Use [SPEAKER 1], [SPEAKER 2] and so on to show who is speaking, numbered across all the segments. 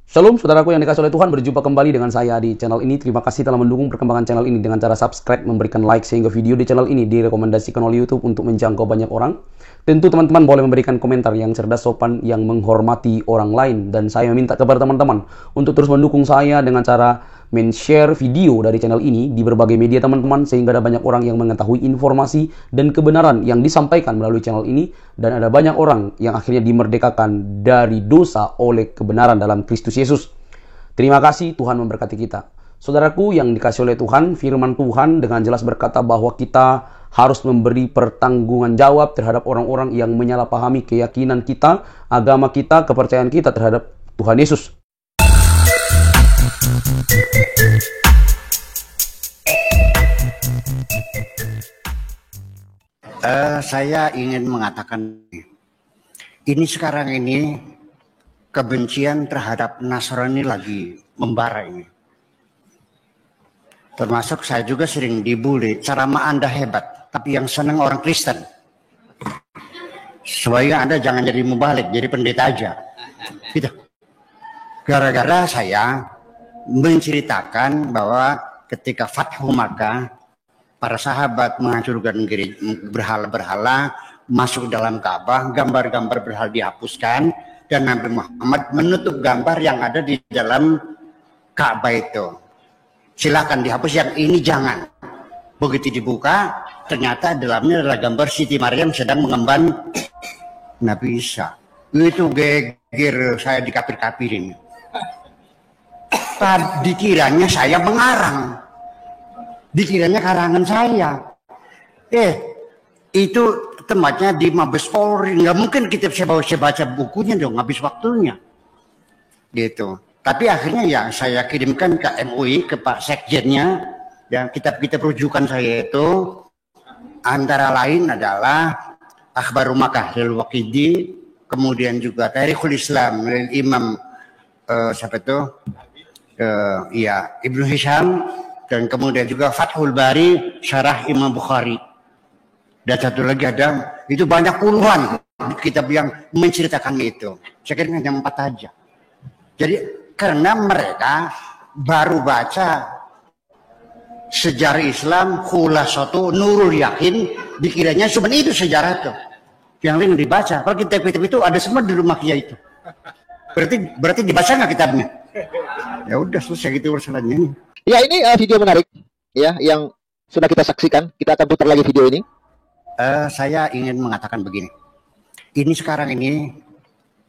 [SPEAKER 1] Shalom saudaraku yang dikasih oleh Tuhan, berjumpa kembali dengan saya di channel ini. Terima kasih telah mendukung perkembangan channel ini dengan cara subscribe, memberikan like, sehingga video di channel ini direkomendasikan oleh YouTube untuk menjangkau banyak orang. Tentu teman-teman boleh memberikan komentar yang cerdas, sopan, yang menghormati orang lain. Dan saya meminta kepada teman-teman untuk terus mendukung saya dengan cara men-share video dari channel ini di berbagai media teman-teman, sehingga ada banyak orang yang mengetahui informasi dan kebenaran yang disampaikan melalui channel ini, dan ada banyak orang yang akhirnya dimerdekakan dari dosa oleh kebenaran dalam Kristus Yesus. Terima kasih, Tuhan memberkati kita. Saudaraku yang dikasih oleh Tuhan, firman Tuhan dengan jelas berkata bahwa kita harus memberi pertanggungan jawab terhadap orang-orang yang menyalahpahami keyakinan kita, agama kita, kepercayaan kita terhadap Tuhan Yesus.
[SPEAKER 2] Saya ingin mengatakan ini sekarang ini kebencian terhadap Nasrani lagi membara ini. Termasuk saya juga sering dibully, ceramah Anda hebat, tapi yang senang orang Kristen. Supaya Anda jangan jadi mubalik, jadi pendeta aja. Gitu. Gara-gara saya menceritakan bahwa ketika Fathu Makkah, para sahabat menghancurkan berhala-berhala, masuk dalam Ka'bah, gambar-gambar berhala dihapuskan, dan Nabi Muhammad menutup gambar yang ada di dalam Ka'bah itu. Silakan dihapus, yang ini jangan. Begitu dibuka, ternyata dalamnya adalah gambar Siti Maryam sedang mengemban Nabi Isa. Itu geger, saya dikapir-kapirin. Dikiranya saya mengarang. Dikiranya karangan saya. Itu tempatnya di Mabes Polri. Nggak mungkin kita bisa baca bukunya dong, habis waktunya. Gitu. Tapi akhirnya ya saya kirimkan ke MUI, ke Pak Sekjennya. Dan kitab-kitab rujukan saya itu antara lain adalah Akhbarul Makkah lil Waqidi, kemudian juga Tarikhul Islam lil Imam siapa itu? Ibnu Hisham, dan kemudian juga Fathul Bari Syarah Imam Bukhari. Dan satu lagi ada, itu banyak puluhan kitab yang menceritakan itu. Saya kira hanya 4 aja. Jadi karena mereka baru baca sejarah Islam, Khulasatu Nurul Yakin, dikiranya cuma itu sejarah itu. Yang lain dibaca. Kalau kitab-kitab itu ada semua di rumah dia itu. Berarti dibaca nggak kitabnya? Ya udah, selesai gitu urusannya.
[SPEAKER 3] Ya, ini video menarik ya yang sudah kita saksikan. Kita akan putar lagi video ini.
[SPEAKER 2] Saya ingin mengatakan begini. Ini sekarang ini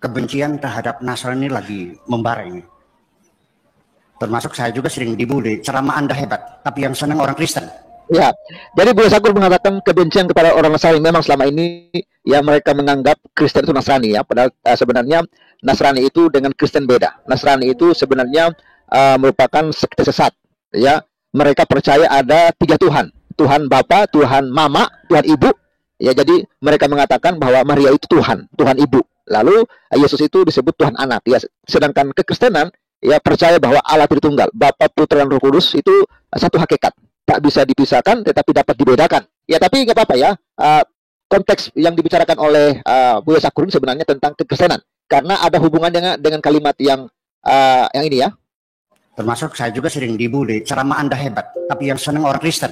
[SPEAKER 2] kebencian terhadap Nasrani lagi membara ini. Termasuk saya juga sering dibully, ceramah Anda hebat, tapi yang senang orang Kristen.
[SPEAKER 3] Ya, jadi Buya Sakur mengatakan kebencian kepada orang Nasrani. Memang selama ini ya mereka menganggap Kristen itu Nasrani ya. Padahal sebenarnya Nasrani itu dengan Kristen beda. Nasrani itu sebenarnya merupakan sekte sesat. Ya, mereka percaya ada 3 Tuhan. Tuhan Bapa, Tuhan Mama, Tuhan Ibu. Ya, jadi mereka mengatakan bahwa Maria itu Tuhan, Tuhan Ibu. Lalu Yesus itu disebut Tuhan Anak. Ya, sedangkan kekristenan ya percaya bahwa Allah Tritunggal, Bapa, Putra, dan Roh Kudus itu satu hakikat, tak bisa dipisahkan tetapi dapat dibedakan. Ya, tapi nggak apa-apa ya. Konteks yang dibicarakan oleh Buya Sakur sebenarnya tentang kekristenan, karena ada hubungannya dengan kalimat yang ini ya.
[SPEAKER 2] Termasuk saya juga sering dibully, ceramah Anda hebat, tapi yang senang orang Kristen.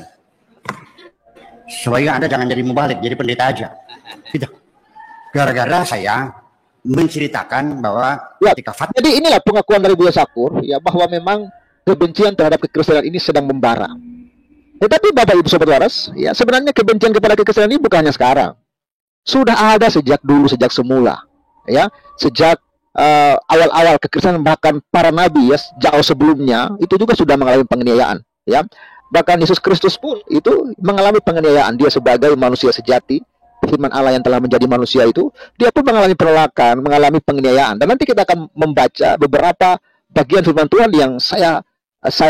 [SPEAKER 2] Supaya Anda jangan jadi mubalik, jadi pendeta aja. Gitu. Gara-gara saya menceritakan bahwa
[SPEAKER 3] ya, jadi inilah pengakuan dari Buya Sakur ya, bahwa memang kebencian terhadap kekristenan ini sedang membara. Tetapi Bapak Ibu Sobat Waras, ya sebenarnya kebencian kepada kekristenan ini bukan hanya sekarang. Sudah ada sejak dulu, sejak semula. Ya, sejak awal-awal kekristenan, bahkan para nabi ya jauh sebelumnya itu juga sudah mengalami penganiayaan, ya. Bahkan Yesus Kristus pun itu mengalami penganiayaan. Dia sebagai manusia sejati, firman Allah yang telah menjadi manusia itu, dia pun mengalami penolakan, mengalami penganiayaan. Dan nanti kita akan membaca beberapa bagian firman Tuhan yang saya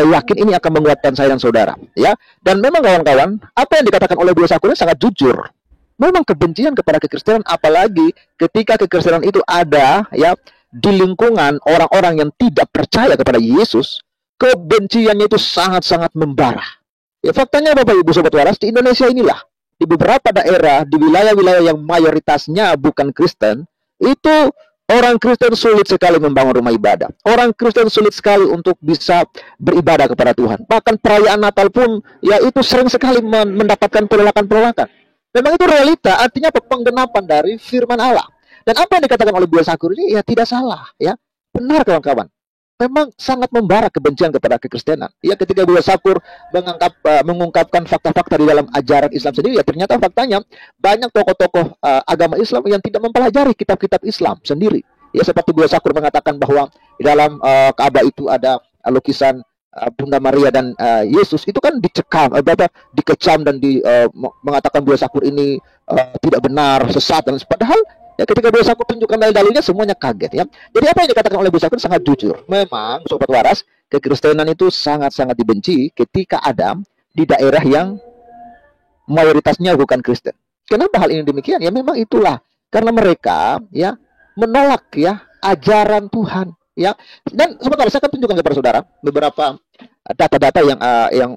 [SPEAKER 3] yakin ini akan menguatkan saya dan saudara, ya. Dan memang kawan-kawan, apa yang dikatakan oleh Buya Sakur sangat jujur. Memang kebencian kepada kekristenan, apalagi ketika kekristenan itu ada ya di lingkungan orang-orang yang tidak percaya kepada Yesus, kebenciannya itu sangat-sangat membara. Ya, faktanya Bapak Ibu Sobat Waras, di Indonesia inilah, di beberapa daerah, di wilayah-wilayah yang mayoritasnya bukan Kristen, itu Orang Kristen sulit sekali membangun rumah ibadah. Orang Kristen sulit sekali untuk bisa beribadah kepada Tuhan. Bahkan perayaan Natal pun, ya itu sering sekali mendapatkan penolakan-penolakan. Memang itu realita, artinya penggenapan dari firman Allah. Dan apa yang dikatakan oleh Buya Sakur ini, ya tidak salah. Ya, benar kawan-kawan. Memang sangat membara kebencian kepada kekristenan. Ya, ketika Buya Sakur mengungkapkan fakta-fakta di dalam ajaran Islam sendiri, ya ternyata faktanya banyak tokoh-tokoh agama Islam yang tidak mempelajari kitab-kitab Islam sendiri. Ya, seperti Buya Sakur mengatakan bahwa di dalam Ka'bah itu ada lukisan Bunda Maria dan Yesus. Itu kan dikecam dan mengatakan Buya Sakur ini tidak benar, sesat, dan padahal ya, ketika Buya Sakur tunjukkan dalil-dalilnya, semuanya kaget ya. Jadi apa yang dikatakan oleh Buya Sakur sangat jujur. Memang sobat waras, kekristenan itu sangat-sangat dibenci ketika ada di daerah yang mayoritasnya bukan Kristen. Kenapa hal ini demikian? Ya memang itulah karena mereka ya menolak ya ajaran Tuhan ya. Dan sobat waras, saya akan tunjukkan kepada saudara beberapa data-data yang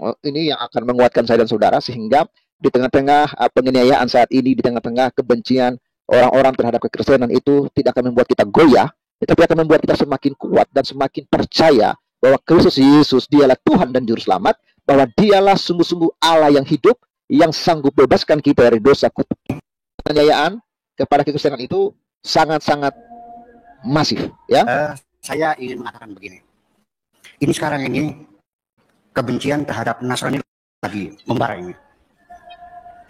[SPEAKER 3] akan menguatkan saya dan saudara, sehingga di tengah-tengah penganiayaan saat ini, di tengah-tengah kebencian orang-orang terhadap kekristenan itu tidak akan membuat kita goyah, tetapi akan membuat kita semakin kuat dan semakin percaya bahwa Kristus Yesus dialah Tuhan dan Juru Selamat, bahwa dialah sungguh-sungguh Allah yang hidup, yang sanggup bebaskan kita dari dosa. Penganiayaan kepada kekristenan itu sangat-sangat masif. Ya,
[SPEAKER 2] saya ingin mengatakan begini. Ini sekarang ini kebencian terhadap Nasrani lagi membara ini.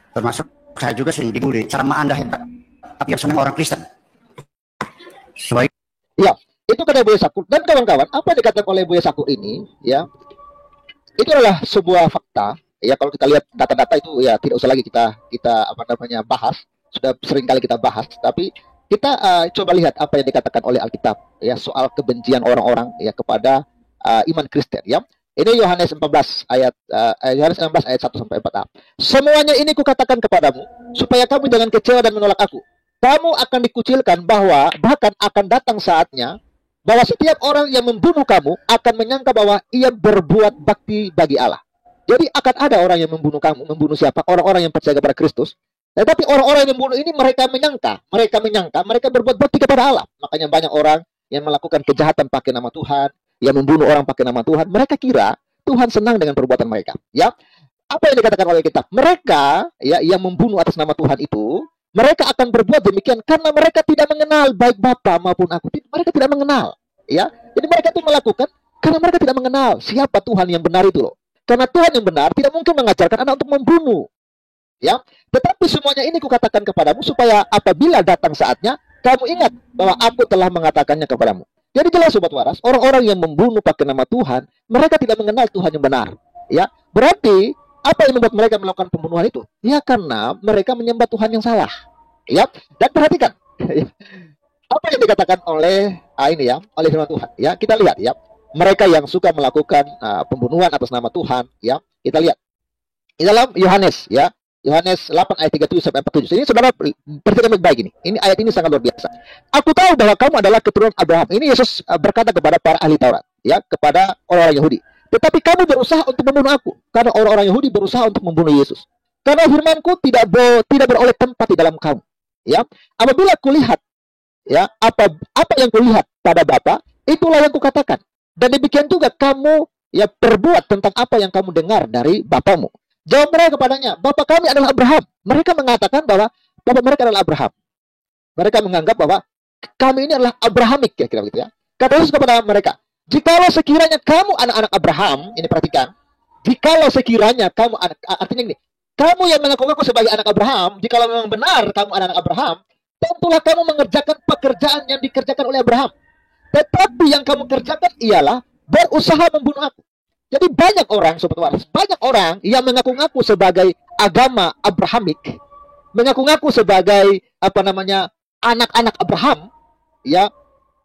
[SPEAKER 2] Termasuk saya juga sering dibully. Ceramah Anda hebat, tapi yang senang orang Kristen. Sebaik.
[SPEAKER 3] Ya, itu kata Buya Sakur dan kawan-kawan. Apa yang dikatakan oleh Buya Sakur ini, ya, itu adalah sebuah fakta. Ya, kalau kita lihat data-data itu, ya tidak usah lagi kita bahas. Sudah sering kali kita bahas. Tapi kita coba lihat apa yang dikatakan oleh Alkitab, ya, soal kebencian orang-orang ya kepada iman Kristen. Ya, ini Yohanes 14 ayat 1-4a. Semuanya ini kukatakan kepadamu supaya kamu jangan kecewa dan menolak aku. Kamu akan dikucilkan, bahkan akan datang saatnya bahwa setiap orang yang membunuh kamu akan menyangka bahwa ia berbuat bakti bagi Allah. Jadi akan ada orang yang membunuh kamu. Membunuh siapa? Orang-orang yang percaya kepada Kristus. Tetapi orang-orang yang membunuh ini mereka menyangka mereka berbuat bakti kepada Allah. Makanya banyak orang yang melakukan kejahatan pakai nama Tuhan, yang membunuh orang pakai nama Tuhan. Mereka kira Tuhan senang dengan perbuatan mereka. Ya, apa yang dikatakan oleh kitab? Mereka ya yang membunuh atas nama Tuhan itu, mereka akan berbuat demikian karena mereka tidak mengenal baik Bapa maupun aku. Mereka tidak mengenal. Ya, jadi mereka itu melakukan karena mereka tidak mengenal siapa Tuhan yang benar itu loh. Karena Tuhan yang benar tidak mungkin mengajarkan anak untuk membunuh. Ya, tetapi semuanya ini kukatakan kepadamu supaya apabila datang saatnya kamu ingat bahwa aku telah mengatakannya kepadamu. Jadi jelas sobat waras, orang-orang yang membunuh pakai nama Tuhan, mereka tidak mengenal Tuhan yang benar. Ya, berarti apa yang membuat mereka melakukan pembunuhan itu? Ya karena mereka menyembah Tuhan yang salah. Ya, dan perhatikan apa yang dikatakan oleh oleh firman Tuhan. Ya, kita lihat ya, mereka yang suka melakukan pembunuhan atas nama Tuhan. Ya, kita lihat di dalam Yohanes ya. Yohanes 8 ayat 37-47. Ini saudara perhatikan baik-baik ini. Ini ayat ini sangat luar biasa. Aku tahu bahwa kamu adalah keturunan Abraham. Ini Yesus berkata kepada para ahli Taurat, ya, kepada orang-orang Yahudi. Tetapi kamu berusaha untuk membunuh aku, karena orang-orang Yahudi berusaha untuk membunuh Yesus. Karena firmanku tidak beroleh tempat di dalam kamu. Ya, apabila kulihat, ya, apa yang kulihat pada Bapa, itulah yang kukatakan. Dan demikian juga kamu ya perbuat tentang apa yang kamu dengar dari bapamu. Jawab mereka kepadanya, Bapa kami adalah Abraham. Mereka mengatakan bahwa Bapa mereka adalah Abraham. Mereka menganggap bahwa kami ini adalah Abrahamik, ya kira begitu ya. Kata Yesus kepada mereka, jikalau sekiranya kamu anak-anak Abraham, ini perhatikan, jikalau sekiranya kamu artinya ini, kamu yang mengaku-ngaku sebagai anak Abraham, jikalau memang benar kamu anak Abraham, tentulah kamu mengerjakan pekerjaan yang dikerjakan oleh Abraham. Tetapi yang kamu kerjakan ialah berusaha membunuh aku. Jadi banyak orang, sobat waras, banyak orang yang mengaku-ngaku sebagai agama Abrahamik, mengaku-ngaku sebagai anak-anak Abraham, ya,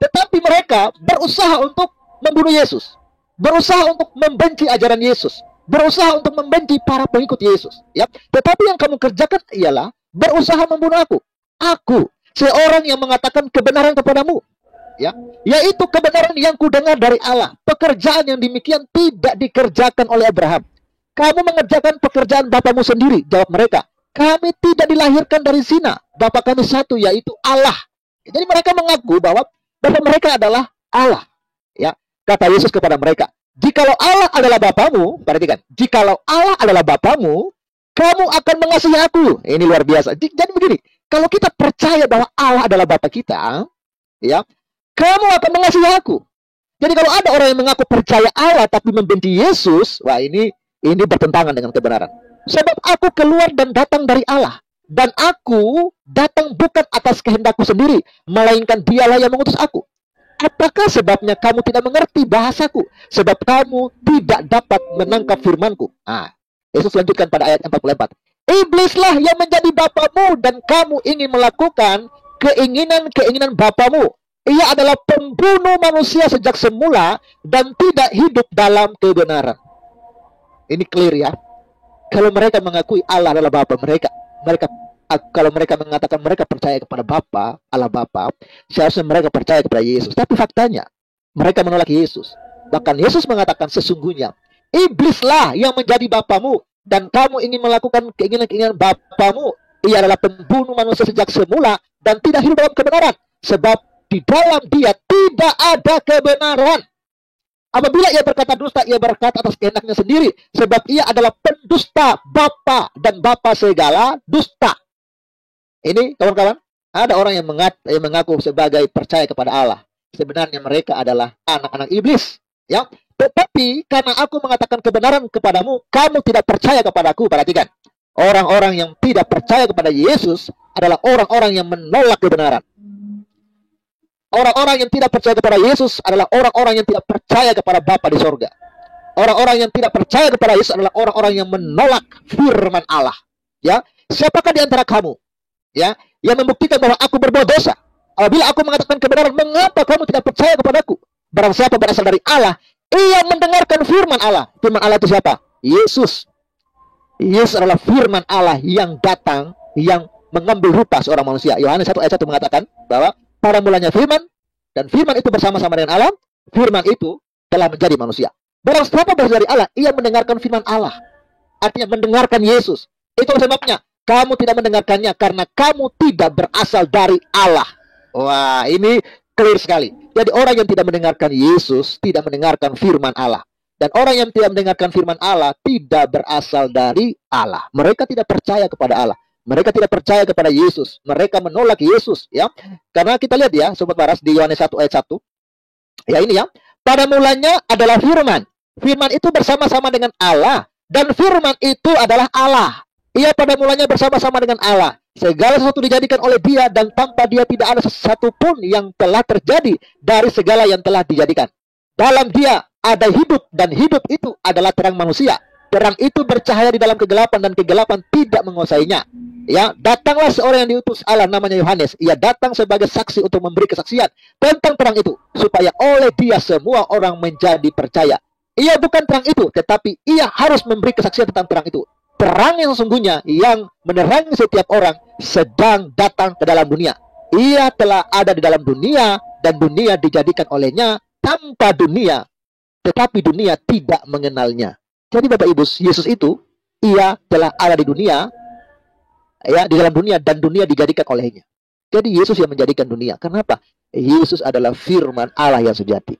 [SPEAKER 3] tetapi mereka berusaha untuk membunuh Yesus, berusaha untuk membenci ajaran Yesus, berusaha untuk membenci para pengikut Yesus, ya. Tetapi yang kamu kerjakan ialah berusaha membunuh aku. Aku, seorang yang mengatakan kebenaran kepadamu. Ya, yaitu kebenaran yang kudengar dari Allah. Pekerjaan yang demikian tidak dikerjakan oleh Abraham. Kamu mengerjakan pekerjaan bapamu sendiri. Jawab mereka, kami tidak dilahirkan dari zina. Bapa kami satu, yaitu Allah. Jadi mereka mengaku bahwa mereka adalah Allah. Ya, kata Yesus kepada mereka, jikalau Allah adalah Bapamu, perhatikan, jikalau Allah adalah Bapamu, kamu akan mengasihi aku. Ini luar biasa. Jadi begini, kalau kita percaya bahwa Allah adalah Bapa kita, ya, kamu akan mengasihi aku. Jadi kalau ada orang yang mengaku percaya Allah tapi membenci Yesus, wah ini bertentangan dengan kebenaran. Sebab aku keluar dan datang dari Allah. Dan aku datang bukan atas kehendakku sendiri, melainkan dialah yang mengutus aku. Apakah sebabnya kamu tidak mengerti bahasaku? Sebab kamu tidak dapat menangkap firmanku. Yesus lanjutkan pada ayat 44. Iblislah yang menjadi bapamu dan kamu ingin melakukan keinginan-keinginan bapamu. Ia adalah pembunuh manusia sejak semula dan tidak hidup dalam kebenaran. Ini clear ya. Kalau mereka mengakui Allah adalah Bapa mereka, kalau mereka mengatakan mereka percaya kepada Bapa, Allah Bapa, seharusnya mereka percaya kepada Yesus. Tapi faktanya, mereka menolak Yesus. Bahkan Yesus mengatakan sesungguhnya, iblislah yang menjadi bapamu, dan kamu ingin melakukan keinginan-keinginan bapamu. Ia adalah pembunuh manusia sejak semula, dan tidak hidup dalam kebenaran. Sebab di dalam dia tidak ada kebenaran. Apabila ia berkata dusta, ia berkata atas kehendaknya sendiri. Sebab ia adalah pendusta Bapa, dan Bapa segala dusta. Ini kawan-kawan, ada orang yang mengaku sebagai percaya kepada Allah. Sebenarnya mereka adalah anak-anak iblis. Ya, tetapi karena aku mengatakan kebenaran kepadamu, kamu tidak percaya kepadaku. Perhatikan, orang-orang yang tidak percaya kepada Yesus adalah orang-orang yang menolak kebenaran. Orang-orang yang tidak percaya kepada Yesus adalah orang-orang yang tidak percaya kepada Bapa di sorga. Orang-orang yang tidak percaya kepada Yesus adalah orang-orang yang menolak firman Allah. Ya, siapakah di antara kamu, ya, yang membuktikan bahwa aku berbuat dosa? Apabila aku mengatakan kebenaran, mengapa kamu tidak percaya kepadaku? Barang siapa berasal dari Allah, ia mendengarkan firman Allah. Firman Allah itu siapa? Yesus. Yesus adalah firman Allah yang datang, yang mengambil rupa seorang manusia. Yohanes 1 ayat 1 mengatakan bahwa pada mulanya firman, dan firman itu bersama-sama dengan Allah, firman itu telah menjadi manusia. Barang siapa berasal dari Allah, ia mendengarkan firman Allah. Artinya mendengarkan Yesus. Itu sebabnya kamu tidak mendengarkannya, karena kamu tidak berasal dari Allah. Wah, ini clear sekali. Jadi orang yang tidak mendengarkan Yesus tidak mendengarkan firman Allah. Dan orang yang tidak mendengarkan firman Allah tidak berasal dari Allah. Mereka tidak percaya kepada Allah. Mereka tidak percaya kepada Yesus. Mereka menolak Yesus, ya. Karena kita lihat ya, Sobat Waras, di Yohanes 1 ayat 1. Ya, ini ya. Pada mulanya adalah firman. Firman itu bersama-sama dengan Allah, dan firman itu adalah Allah. Ia pada mulanya bersama-sama dengan Allah. Segala sesuatu dijadikan oleh Dia, dan tanpa Dia tidak ada sesuatu pun yang telah terjadi dari segala yang telah dijadikan. Dalam Dia ada hidup, dan hidup itu adalah terang manusia. Terang itu bercahaya di dalam kegelapan, dan kegelapan tidak menguasainya. Ya, datanglah seorang yang diutus Allah, namanya Yohanes. Ia datang sebagai saksi untuk memberi kesaksian tentang terang itu, supaya oleh dia semua orang menjadi percaya. Ia bukan terang itu, tetapi ia harus memberi kesaksian tentang terang itu. Terang yang sesungguhnya yang menerangi setiap orang sedang datang ke dalam dunia. Ia telah ada di dalam dunia, dan dunia dijadikan olehnya tanpa dunia, tetapi dunia tidak mengenalnya. Jadi Bapak Ibu, Yesus itu, ia telah ada di dunia, ya, di dalam dunia, dan dunia dijadikan olehnya. Jadi Yesus yang menjadikan dunia. Kenapa? Yesus adalah firman Allah yang sejati.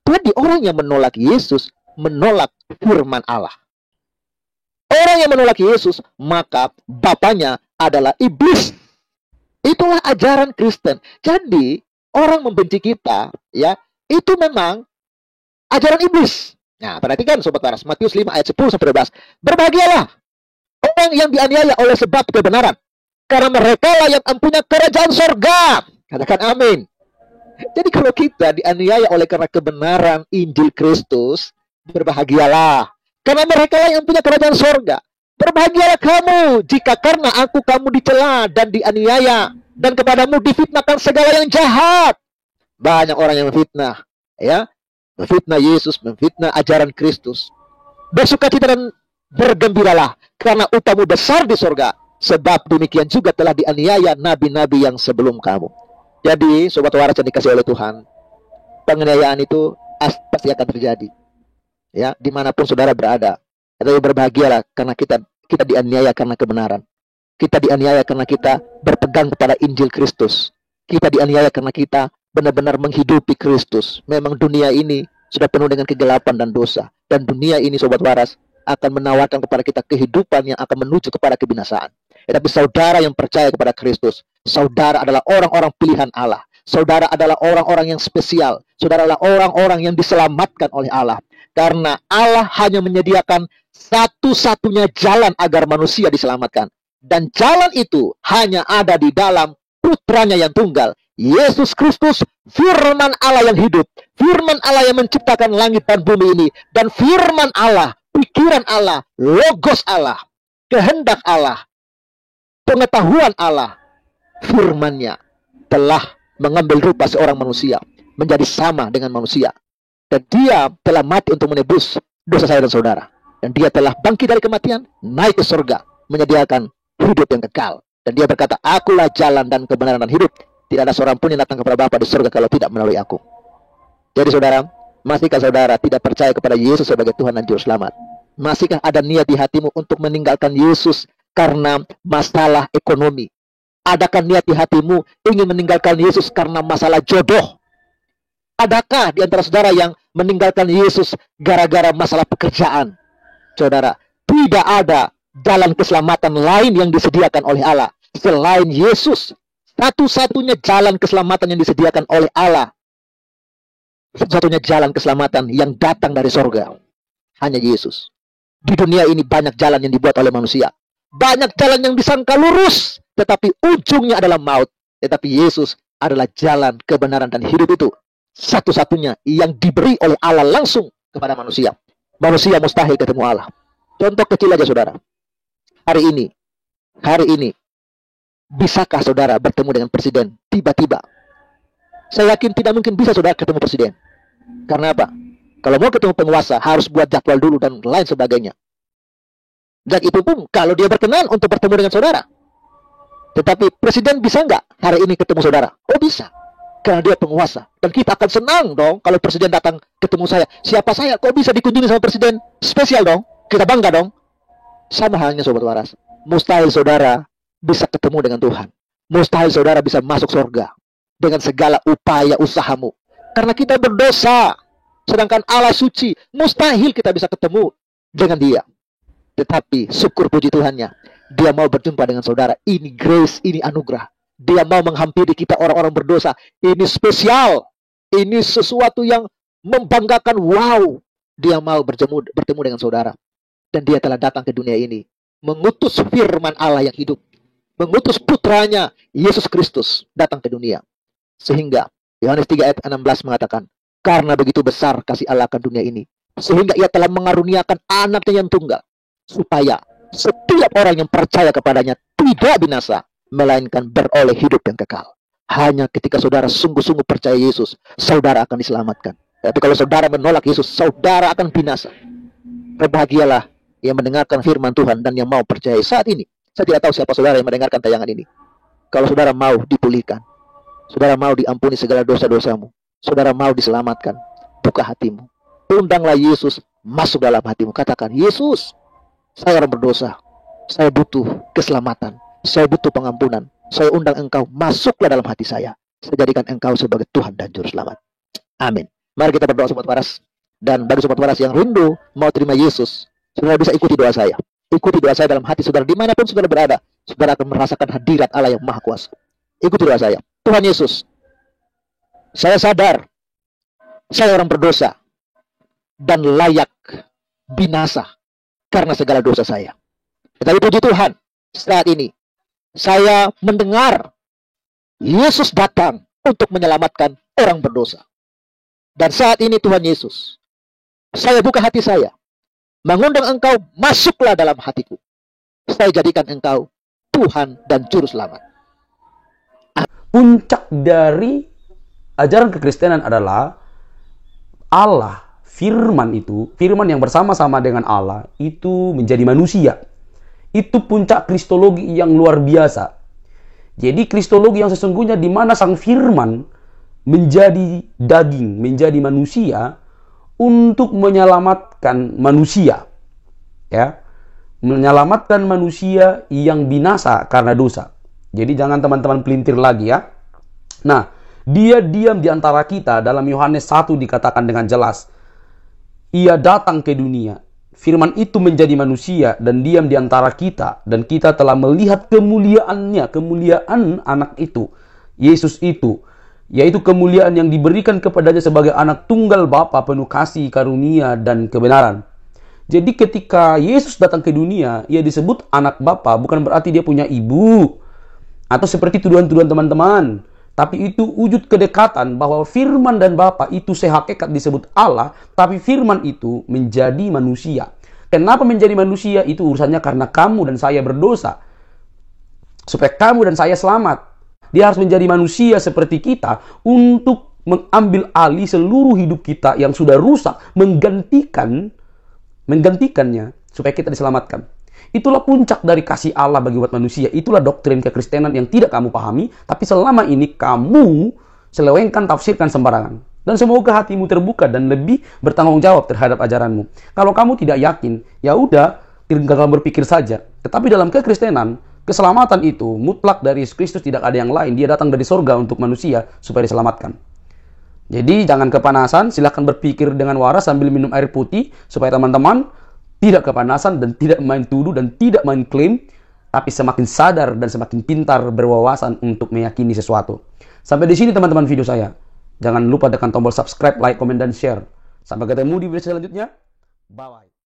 [SPEAKER 3] Jadi orang yang menolak Yesus menolak firman Allah. Orang yang menolak Yesus, maka bapaknya adalah iblis. Itulah ajaran Kristen. Jadi orang membenci kita, ya, itu memang ajaran iblis. Nah, perhatikan Sobat Waras, Matius 5 ayat 10 sampai 12. Berbahagialah orang yang dianiaya oleh sebab kebenaran, karena mereka lah yang mempunyai kerajaan sorga. Katakan amin. Jadi kalau kita dianiaya oleh karena kebenaran Injil Kristus, berbahagialah, karena mereka lah yang punya kerajaan sorga. Berbahagialah kamu jika karena aku kamu dicela dan dianiaya, dan kepadamu difitnahkan segala yang jahat. Banyak orang yang fitnah, ya, memfitnah Yesus, memfitnah ajaran Kristus. Bersukacita dan bergembiralah, karena upahmu besar di sorga, sebab demikian juga telah dianiaya nabi-nabi yang sebelum kamu. Jadi, Sobat Waras yang dikasih oleh Tuhan, penganiayaan itu pasti akan terjadi, ya, dimanapun saudara berada. Tetapi berbahagialah karena kita dianiaya karena kebenaran. Kita dianiaya karena kita berpegang kepada Injil Kristus. Kita dianiaya karena kita benar-benar menghidupi Kristus. Memang dunia ini sudah penuh dengan kegelapan dan dosa. Dan dunia ini, sobat waras, akan menawarkan kepada kita kehidupan yang akan menuju kepada kebinasaan. Tetapi saudara yang percaya kepada Kristus, saudara adalah orang-orang pilihan Allah. Saudara adalah orang-orang yang spesial. Saudara adalah orang-orang yang diselamatkan oleh Allah. Karena Allah hanya menyediakan satu-satunya jalan agar manusia diselamatkan. Dan jalan itu hanya ada di dalam putranya yang tunggal, Yesus Kristus, firman Allah yang hidup, firman Allah yang menciptakan langit dan bumi ini, dan firman Allah, pikiran Allah, logos Allah, kehendak Allah, pengetahuan Allah, firman-Nya telah mengambil rupa seorang manusia, menjadi sama dengan manusia, dan Dia telah mati untuk menebus dosa saya dan saudara, dan Dia telah bangkit dari kematian, naik ke surga, menyediakan hidup yang kekal. Dan Dia berkata, akulah jalan dan kebenaran dan hidup. Tidak ada seorang pun yang datang kepada Bapa di surga kalau tidak melalui aku. Jadi saudara, masihkah saudara tidak percaya kepada Yesus sebagai Tuhan dan Juru Selamat? Masihkah ada niat di hatimu untuk meninggalkan Yesus karena masalah ekonomi? Adakah niat di hatimu ingin meninggalkan Yesus karena masalah jodoh? Adakah di antara saudara yang meninggalkan Yesus gara-gara masalah pekerjaan? Saudara, tidak ada jalan keselamatan lain yang disediakan oleh Allah selain Yesus. Satu-satunya jalan keselamatan yang disediakan oleh Allah, satu-satunya jalan keselamatan yang datang dari sorga, hanya Yesus. Di dunia ini banyak jalan yang dibuat oleh manusia, banyak jalan yang disangka lurus, tetapi ujungnya adalah maut. Tetapi Yesus adalah jalan, kebenaran, dan hidup itu satu-satunya yang diberi oleh Allah langsung kepada manusia. Manusia mustahil ketemu Allah. Contoh kecil aja saudara. Hari ini, bisakah saudara bertemu dengan presiden tiba-tiba? Saya yakin tidak mungkin bisa saudara ketemu presiden. Karena apa? Kalau mau ketemu penguasa, harus buat jadwal dulu dan lain sebagainya. Dan itu pun kalau dia berkenan untuk bertemu dengan saudara. Tetapi presiden bisa nggak hari ini ketemu saudara? Oh bisa. Karena dia penguasa. Dan kita akan senang dong kalau presiden datang ketemu saya. Siapa saya? Kok bisa dikunjungi sama presiden? Spesial dong. Kita bangga dong. Sama halnya sobat waras. Mustahil saudara bisa ketemu dengan Tuhan. Mustahil saudara bisa masuk surga dengan segala upaya usahamu. Karena kita berdosa. Sedangkan Allah suci. Mustahil kita bisa ketemu dengan Dia. Tetapi syukur puji Tuhannya, Dia mau berjumpa dengan saudara. Ini grace, ini anugerah. Dia mau menghampiri kita orang-orang berdosa. Ini spesial. Ini sesuatu yang membanggakan. Wow. Dia mau bertemu dengan saudara. Dan Dia telah datang ke dunia ini, mengutus firman Allah yang hidup, mengutus putranya Yesus Kristus datang ke dunia. Sehingga Yohanes 3 ayat 16 mengatakan, karena begitu besar kasih Allah akan dunia ini, sehingga Ia telah mengaruniakan anaknya yang tunggal, supaya setiap orang yang percaya kepadanya tidak binasa, melainkan beroleh hidup yang kekal. Hanya ketika saudara sungguh-sungguh percaya Yesus, saudara akan diselamatkan. Tapi kalau saudara menolak Yesus, saudara akan binasa. Berbahagialah yang mendengarkan firman Tuhan dan yang mau percaya saat ini. Saya tidak tahu siapa saudara yang mendengarkan tayangan ini. Kalau saudara mau dipulihkan, saudara mau diampuni segala dosa-dosamu, saudara mau diselamatkan, buka hatimu. Undanglah Yesus masuk dalam hatimu. Katakan, Yesus, saya orang berdosa. Saya butuh keselamatan. Saya butuh pengampunan. Saya undang Engkau, masuklah dalam hati saya. Saya jadikan Engkau sebagai Tuhan dan Juru Selamat. Amin. Mari kita berdoa sobat waras. Dan bagi sobat waras yang rindu mau terima Yesus, saudara bisa ikuti doa saya. Ikuti doa saya dalam hati saudara. Dimanapun saudara berada, saudara akan merasakan hadirat Allah yang Maha Kuasa. Ikuti doa saya. Tuhan Yesus, saya sadar saya orang berdosa dan layak binasa karena segala dosa saya. Tetapi puji Tuhan, saat ini saya mendengar Yesus datang untuk menyelamatkan orang berdosa. Dan saat ini Tuhan Yesus, saya buka hati saya, mengundang Engkau masuklah dalam hatiku. Saya jadikan Engkau Tuhan dan Juru Selamat.
[SPEAKER 1] Puncak dari ajaran kekristenan adalah Allah, firman itu, firman yang bersama-sama dengan Allah, itu menjadi manusia. Itu puncak kristologi yang luar biasa. Jadi kristologi yang sesungguhnya di mana sang firman menjadi daging, menjadi manusia untuk menyelamatkan manusia. Ya. Menyelamatkan manusia yang binasa karena dosa. Jadi jangan teman-teman pelintir lagi ya. Nah, dia diam di antara kita. Dalam Yohanes 1 dikatakan dengan jelas, ia datang ke dunia. Firman itu menjadi manusia dan diam di antara kita. Dan kita telah melihat kemuliaannya, kemuliaan anak itu, Yesus itu. Yaitu kemuliaan yang diberikan kepadanya sebagai anak tunggal Bapa penuh kasih, karunia, dan kebenaran. Jadi ketika Yesus datang ke dunia, ia disebut anak Bapa. Bukan berarti dia punya ibu. Atau seperti tuduhan-tuduhan teman-teman. Tapi itu wujud kedekatan bahwa firman dan Bapa itu sehakikat disebut Allah, tapi firman itu menjadi manusia. Kenapa menjadi manusia? Itu urusannya karena kamu dan saya berdosa. Supaya kamu dan saya selamat. Dia harus menjadi manusia seperti kita untuk mengambil alih seluruh hidup kita yang sudah rusak, menggantikannya supaya kita diselamatkan. Itulah puncak dari kasih Allah bagi umat manusia. Itulah doktrin kekristenan yang tidak kamu pahami, tapi selama ini kamu selewengkan, tafsirkan sembarangan. Dan semoga hatimu terbuka dan lebih bertanggung jawab terhadap ajaranmu. Kalau kamu tidak yakin, ya udah, tinggal berpikir saja. Tetapi dalam kekristenan, keselamatan itu mutlak dari Yesus Kristus, tidak ada yang lain. Dia datang dari surga untuk manusia supaya diselamatkan. Jadi jangan kepanasan, silahkan berpikir dengan waras sambil minum air putih supaya teman-teman tidak kepanasan dan tidak main tuduh dan tidak main klaim, tapi semakin sadar dan semakin pintar berwawasan untuk meyakini sesuatu. Sampai di sini teman-teman video saya. Jangan lupa tekan tombol subscribe, like, komen, dan share. Sampai ketemu di video selanjutnya. Bye-bye.